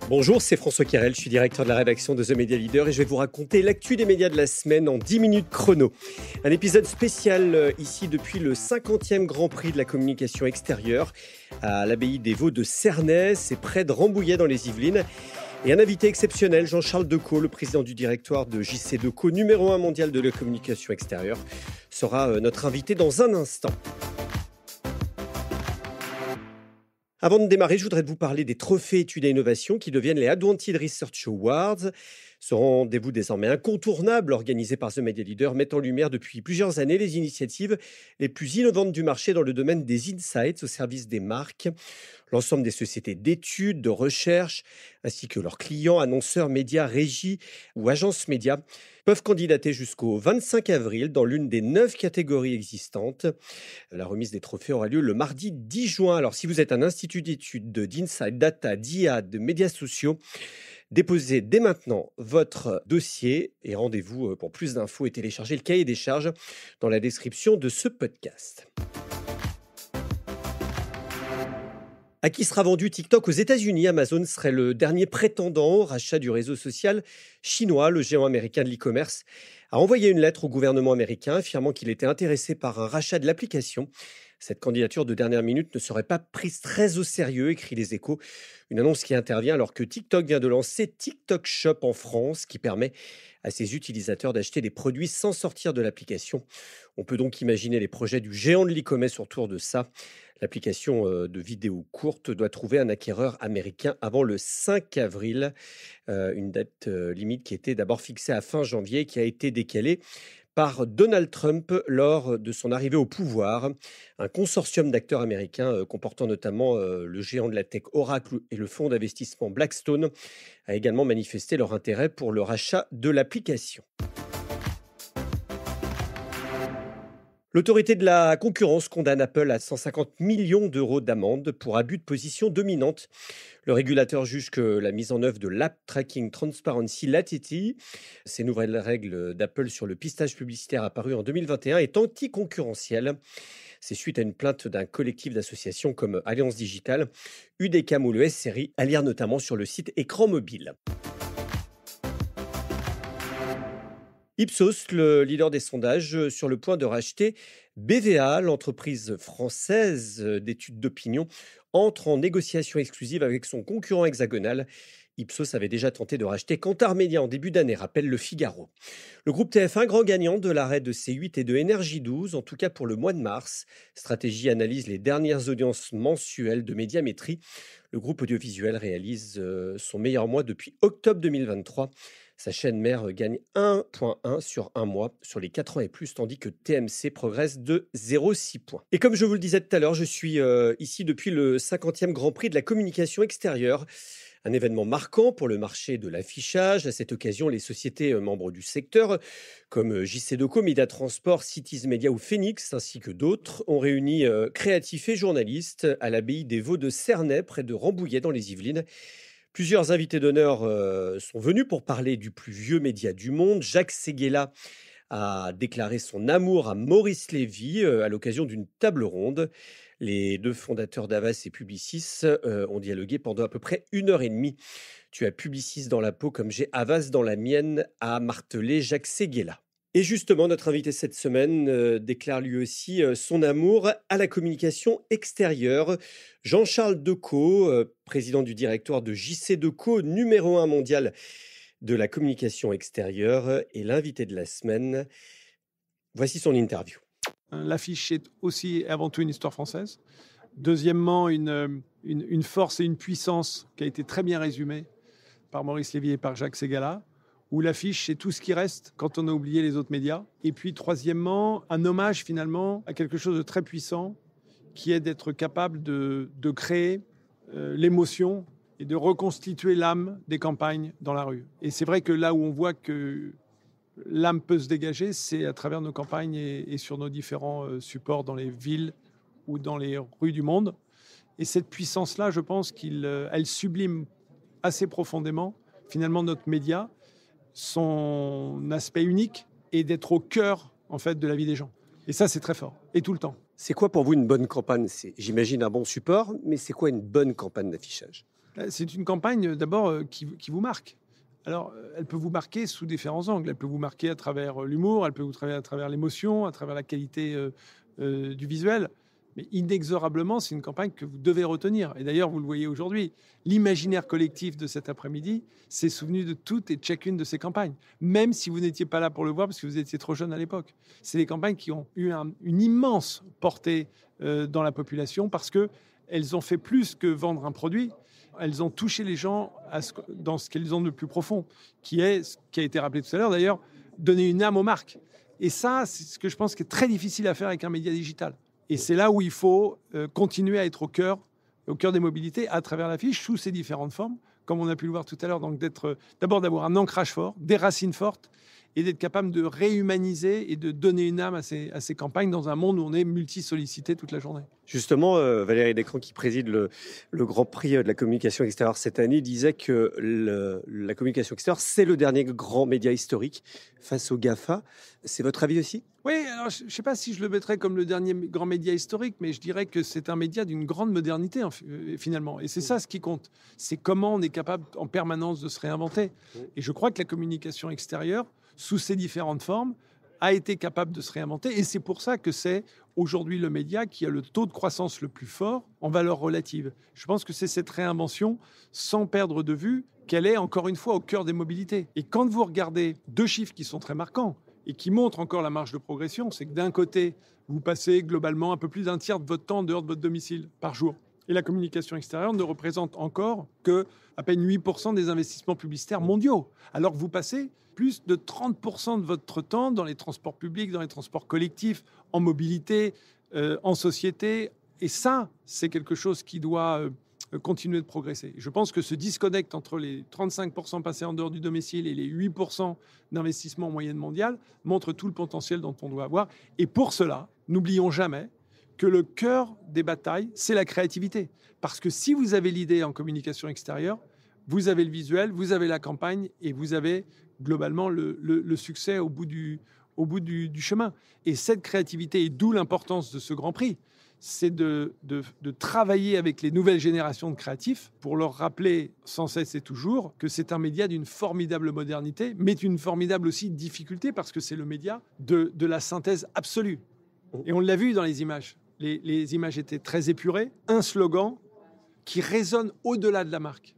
Bonjour, c'est François Carrel, je suis directeur de la rédaction de The Media Leader et je vais vous raconter l'actu des médias de la semaine en 10 minutes chrono. Un épisode spécial ici depuis le 50e Grand Prix de la communication extérieure à l'abbaye des Vaux de Cernay, c'est près de Rambouillet dans les Yvelines. Et un invité exceptionnel, Jean-Charles Decaux, le président du directoire de JC Decaux, numéro 1 mondial de la communication extérieure, sera notre invité dans un instant. Avant de démarrer, je voudrais vous parler des trophées études et innovations qui deviennent les Advantage Research Awards. Ce rendez-vous désormais incontournable organisé par The Media Leader met en lumière depuis plusieurs années les initiatives les plus innovantes du marché dans le domaine des insights au service des marques. L'ensemble des sociétés d'études, de recherche, ainsi que leurs clients, annonceurs, médias, régies ou agences médias peuvent candidater jusqu'au 25 avril dans l'une des 9 catégories existantes. La remise des trophées aura lieu le mardi 10 juin. Alors si vous êtes un institut d'études d'insight, data, d'IA, de médias sociaux, déposez dès maintenant votre dossier et rendez-vous pour plus d'infos et téléchargez le cahier des charges dans la description de ce podcast. À qui sera vendu TikTok aux États-Unis? Amazon serait le dernier prétendant au rachat du réseau social chinois. Le géant américain de l'e-commerce a envoyé une lettre au gouvernement américain affirmant qu'il était intéressé par un rachat de l'application. Cette candidature de dernière minute ne serait pas prise très au sérieux, écrit Les Échos. Une annonce qui intervient alors que TikTok vient de lancer TikTok Shop en France, qui permet à ses utilisateurs d'acheter des produits sans sortir de l'application. On peut donc imaginer les projets du géant de l'e-commerce autour de ça. L'application de vidéos courtes doit trouver un acquéreur américain avant le 5 avril, une date limite qui était d'abord fixée à fin janvier et qui a été décalée par Donald Trump lors de son arrivée au pouvoir. Un consortium d'acteurs américains comportant notamment le géant de la tech Oracle et le fonds d'investissement Blackstone a également manifesté leur intérêt pour le rachat de l'application. L'autorité de la concurrence condamne Apple à 150 millions d'euros d'amende pour abus de position dominante. Le régulateur juge que la mise en œuvre de l'App Tracking Transparency (ATT), ces nouvelles règles d'Apple sur le pistage publicitaire apparues en 2021, est anticoncurrentielle. C'est suite à une plainte d'un collectif d'associations comme Alliance Digitale, UDECAM ou le SRI, à lire notamment sur le site Écran Mobile. Ipsos, le leader des sondages, sur le point de racheter BVA, l'entreprise française d'études d'opinion, entre en négociation exclusive avec son concurrent hexagonal. Ipsos avait déjà tenté de racheter Kantar Media en début d'année, rappelle Le Figaro. Le groupe TF1, grand gagnant de l'arrêt de C8 et de Énergie 12, en tout cas pour le mois de mars. Stratégie analyse les dernières audiences mensuelles de Médiamétrie. Le groupe audiovisuel réalise son meilleur mois depuis octobre 2023. Sa chaîne mère gagne 1,1 sur un mois sur les 4 ans et plus, tandis que TMC progresse de 0,6 points. Et comme je vous le disais tout à l'heure, je suis ici depuis le 50e Grand Prix de la communication extérieure. Un événement marquant pour le marché de l'affichage. À cette occasion, les sociétés membres du secteur, comme JC Decaux, Media Transport, Cities Media ou Phoenix, ainsi que d'autres, ont réuni créatifs et journalistes à l'abbaye des Vaux de Cernay, près de Rambouillet dans les Yvelines. Plusieurs invités d'honneur sont venus pour parler du plus vieux média du monde. Jacques Séguéla a déclaré son amour à Maurice Lévy à l'occasion d'une table ronde. Les deux fondateurs d'Havas et Publicis ont dialogué pendant à peu près 1h30. Tu as Publicis dans la peau comme j'ai Havas dans la mienne, a martelé Jacques Séguéla. Et justement, notre invité cette semaine déclare lui aussi son amour à la communication extérieure. Jean-Charles Decaux, président du directoire de JC Decaux, numéro 1 mondial de la communication extérieure, est l'invité de la semaine. Voici son interview. L'affiche est aussi avant tout une histoire française. Deuxièmement, une force et une puissance qui a été très bien résumée par Maurice Lévy et par Jacques Séguéla, où l'affiche, c'est tout ce qui reste quand on a oublié les autres médias. Et puis, troisièmement, un hommage finalement à quelque chose de très puissant, qui est d'être capable de créer l'émotion et de reconstituer l'âme des campagnes dans la rue. Et c'est vrai que là où on voit que l'âme peut se dégager, c'est à travers nos campagnes et sur nos différents supports dans les villes ou dans les rues du monde. Et cette puissance-là, je pense qu'elle sublime assez profondément, finalement, notre média, son aspect unique et d'être au cœur, en fait, de la vie des gens. Et ça, c'est très fort. Et tout le temps. C'est quoi pour vous une bonne campagne? C'est, j'imagine, un bon support, mais c'est quoi une bonne campagne d'affichage? C'est une campagne d'abord qui vous marque. Alors, elle peut vous marquer sous différents angles. Elle peut vous marquer à travers l'humour, elle peut vous marquer à travers l'émotion, à travers la qualité du visuel. Mais inexorablement, c'est une campagne que vous devez retenir. Et d'ailleurs, vous le voyez aujourd'hui, l'imaginaire collectif de cet après-midi s'est souvenu de toutes et de chacune de ces campagnes, même si vous n'étiez pas là pour le voir parce que vous étiez trop jeune à l'époque. C'est des campagnes qui ont eu une immense portée dans la population parce qu'elles ont fait plus que vendre un produit. Elles ont touché les gens dans ce qu'elles ont de plus profond, qui est, ce qui a été rappelé tout à l'heure d'ailleurs, donner une âme aux marques. Et ça, c'est ce que je pense qui est très difficile à faire avec un média digital. Et c'est là où il faut continuer à être au cœur des mobilités à travers l'affiche sous ses différentes formes, comme on a pu le voir tout à l'heure. Donc d'abord d'avoir un ancrage fort, des racines fortes, et d'être capable de réhumaniser et de donner une âme à ces campagnes dans un monde où on est multi-sollicité toute la journée. Justement, Valérie Descamps, qui préside le Grand Prix de la communication extérieure cette année, disait que la communication extérieure, c'est le dernier grand média historique face au GAFA. C'est votre avis aussi ? Oui, alors je ne sais pas si je le mettrais comme le dernier grand média historique, mais je dirais que c'est un média d'une grande modernité, finalement. Et c'est ça ce qui compte. C'est comment on est capable en permanence de se réinventer. Et je crois que la communication extérieure, sous ses différentes formes, a été capable de se réinventer. Et c'est pour ça que c'est aujourd'hui le média qui a le taux de croissance le plus fort en valeur relative. Je pense que c'est cette réinvention, sans perdre de vue qu'elle est encore une fois au cœur des mobilités. Et quand vous regardez deux chiffres qui sont très marquants et qui montrent encore la marge de progression, c'est que d'un côté, vous passez globalement un peu plus d'un tiers de votre temps en dehors de votre domicile par jour. Et la communication extérieure ne représente encore que à peine 8% des investissements publicitaires mondiaux, alors que vous passez plus de 30% de votre temps dans les transports publics, dans les transports collectifs, en mobilité, en société. Et ça, c'est quelque chose qui doit continuer de progresser. Je pense que ce disconnect entre les 35% passés en dehors du domicile et les 8% d'investissement en moyenne mondiale montre tout le potentiel dont on doit avoir. Et pour cela, n'oublions jamais que le cœur des batailles, c'est la créativité. Parce que si vous avez l'idée en communication extérieure, vous avez le visuel, vous avez la campagne et vous avez globalement le succès au bout du chemin. Et cette créativité, et d'où l'importance de ce Grand Prix, c'est de travailler avec les nouvelles générations de créatifs pour leur rappeler sans cesse et toujours que c'est un média d'une formidable modernité, mais d'une formidable aussi difficulté parce que c'est le média de la synthèse absolue. Et on l'a vu dans les images. Les images étaient très épurées, un slogan qui résonne au-delà de la marque.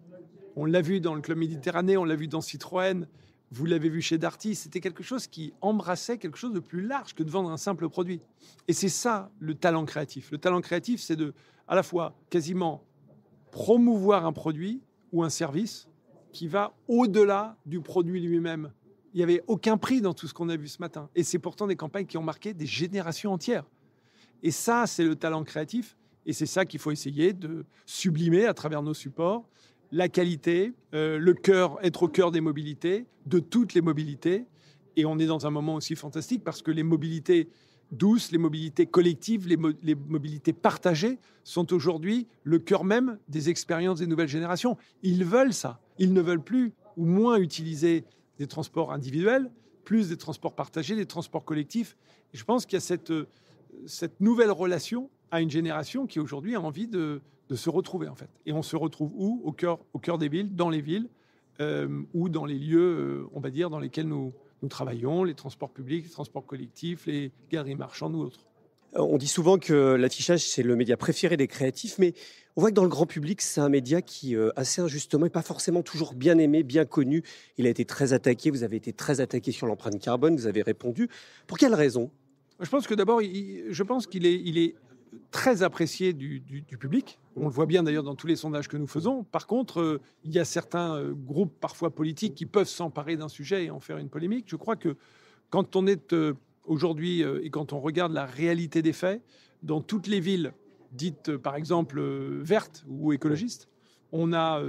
On l'a vu dans le Club Méditerranée, on l'a vu dans Citroën, vous l'avez vu chez Darty, c'était quelque chose qui embrassait quelque chose de plus large que de vendre un simple produit. Et c'est ça le talent créatif. Le talent créatif, c'est de, à la fois, quasiment promouvoir un produit ou un service qui va au-delà du produit lui-même. Il n'y avait aucun prix dans tout ce qu'on a vu ce matin. Et c'est pourtant des campagnes qui ont marqué des générations entières. Et ça, c'est le talent créatif. Et c'est ça qu'il faut essayer de sublimer à travers nos supports. La qualité, le cœur, être au cœur des mobilités, de toutes les mobilités. Et on est dans un moment aussi fantastique parce que les mobilités douces, les mobilités collectives, les mobilités partagées sont aujourd'hui le cœur même des expériences des nouvelles générations. Ils veulent ça. Ils ne veulent plus ou moins utiliser des transports individuels, plus des transports partagés, des transports collectifs. Et je pense qu'il y a cette nouvelle relation à une génération qui aujourd'hui a envie de se retrouver en fait. Et on se retrouve où ? Au cœur des villes, dans les villes, ou dans les lieux, on va dire, dans lesquels nous travaillons, les transports publics, les transports collectifs, les galeries marchandes ou autres. On dit souvent que l'affichage, c'est le média préféré des créatifs, mais on voit que dans le grand public, c'est un média qui, assez injustement, n'est pas forcément toujours bien aimé, bien connu. Il a été très attaqué, vous avez été très attaqué sur l'empreinte carbone, vous avez répondu. Pour quelle raison ? Je pense que d'abord, je pense qu'il est très apprécié du public. On le voit bien d'ailleurs dans tous les sondages que nous faisons. Par contre, il y a certains groupes parfois politiques qui peuvent s'emparer d'un sujet et en faire une polémique. Je crois que quand on est aujourd'hui et quand on regarde la réalité des faits, dans toutes les villes dites par exemple vertes ou écologistes, on a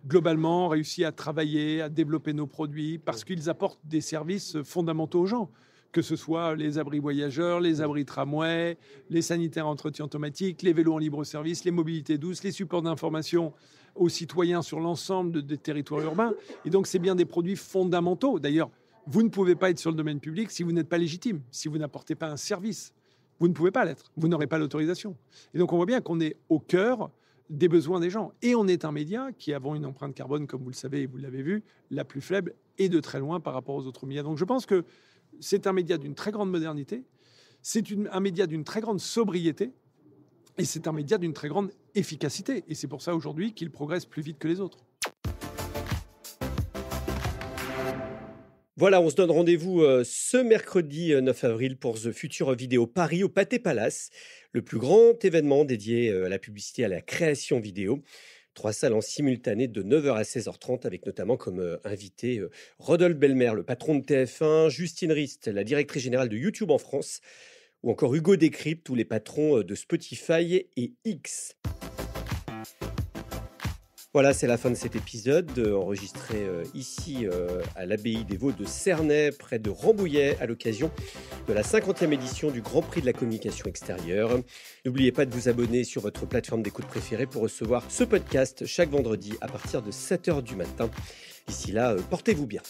globalement réussi à travailler, à développer nos produits parce qu'ils apportent des services fondamentaux aux gens. Que ce soit les abris voyageurs, les abris tramway, les sanitaires entretien automatique, les vélos en libre service, les mobilités douces, les supports d'information aux citoyens sur l'ensemble des territoires urbains. Et donc, c'est bien des produits fondamentaux. D'ailleurs, vous ne pouvez pas être sur le domaine public si vous n'êtes pas légitime, si vous n'apportez pas un service. Vous ne pouvez pas l'être. Vous n'aurez pas l'autorisation. Et donc, on voit bien qu'on est au cœur des besoins des gens. Et on est un média qui avons une empreinte carbone, comme vous le savez et vous l'avez vu, la plus faible et de très loin par rapport aux autres médias. Donc je pense que c'est un média d'une très grande modernité, un média d'une très grande sobriété, et c'est un média d'une très grande efficacité. Et c'est pour ça aujourd'hui qu'il progresse plus vite que les autres. Voilà, on se donne rendez-vous ce mercredi 9 avril pour The Future Video Paris au Pathé Palace, le plus grand événement dédié à la publicité, à la création vidéo. 3 salles en simultané de 9h à 16h30 avec notamment comme invité Rodolphe Belmer, le patron de TF1, Justine Rist, la directrice générale de YouTube en France, ou encore Hugo Décrypte, tous les patrons de Spotify et X. Voilà, c'est la fin de cet épisode, enregistré ici à l'abbaye des Vaux de Cernay, près de Rambouillet, à l'occasion de la 50e édition du Grand Prix de la communication extérieure. N'oubliez pas de vous abonner sur votre plateforme d'écoute préférée pour recevoir ce podcast chaque vendredi à partir de 7h du matin. D'ici là, portez-vous bien.